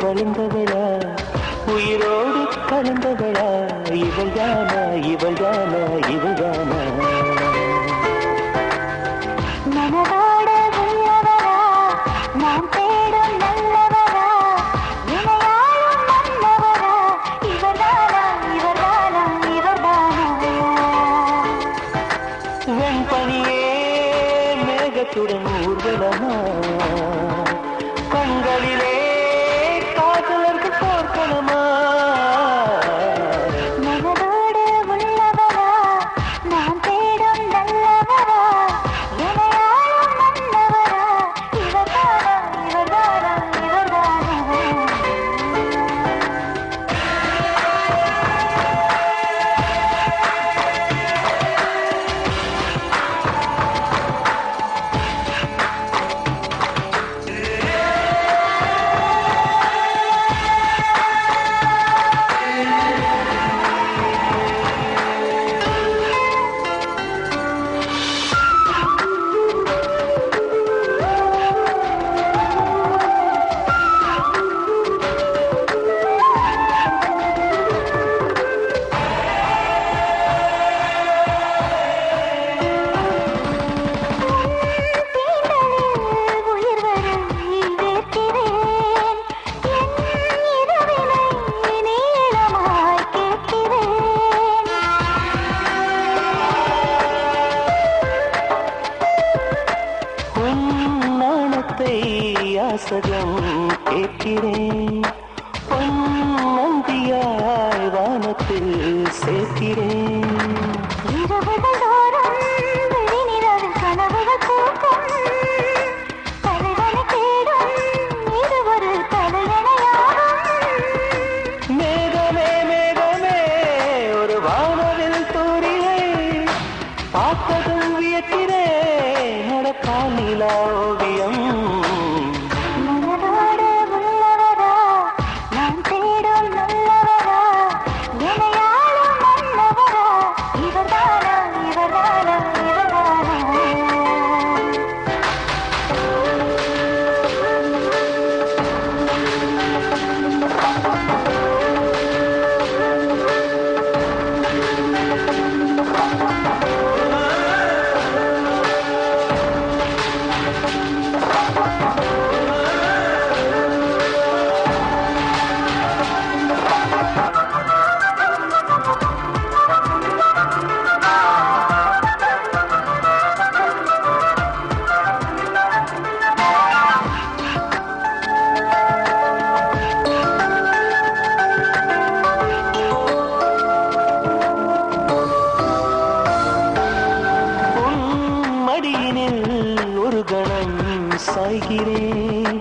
வளர்ந்தவளா உயிரோடு கலந்தவளா இவள்தானா இவள்தானா இவள்தானா மனதோட உள்ளவரா நான் தேடும் நல்லவரா இணையாளும் மன்னவரா இவர்தானா இவர்தானா இவர்தானா வெண்பனியே மேகத்துடன் ஊர்வலமா கண்களிலே காதலர்கள் போர்க்களமா மனதோட உள்ளவரா நான் தேடும் நல்லவரா இணையாளும் மன்னவரா இவர்தானா இவர்தானா இவர்தானா யாசகம் கேட்கிறேன் பொன்னந்தியாய் வானத்தில் சேர்க்கிறேன் இரவுகள் தோறும் விழிநிலவில் கனவுகள் பூக்கும் தலைவனை தேடும் இது ஒரு தலையணையாகும் மேகமே மேகமே ஒரு வானவில் தூரிகை பார்த்ததும் வியக்கிறேன் நடப்பால் நிலா ஓவியம் மனதோடு உள்ளவரா நான் தேடும் நல்லவரா இணையாளும் மன்னவரா இவர்தானா இவர்தானா இவர்தானா ஒரு கணம் சாய்கிறேன்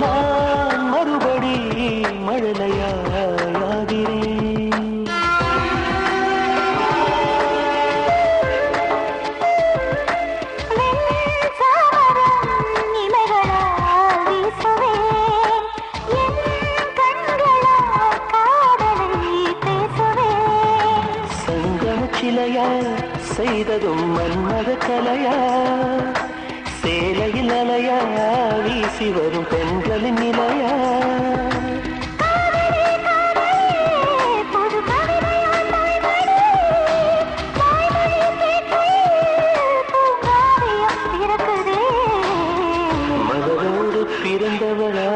நான் மறுபடி மழலையாகிறேன் சங்கமச்சிலையா செய்ததும் மன்மத கலையா சேலையில் அலையா வீசி வரும் பெண்களின் நிலையா மலரோடு பிறந்தவளா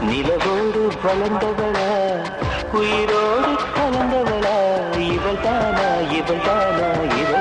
நிலவோடு வளர்ந்தவளா உயிரோடு கலந்தவளா இவள் தானா இவள் தானா இவள்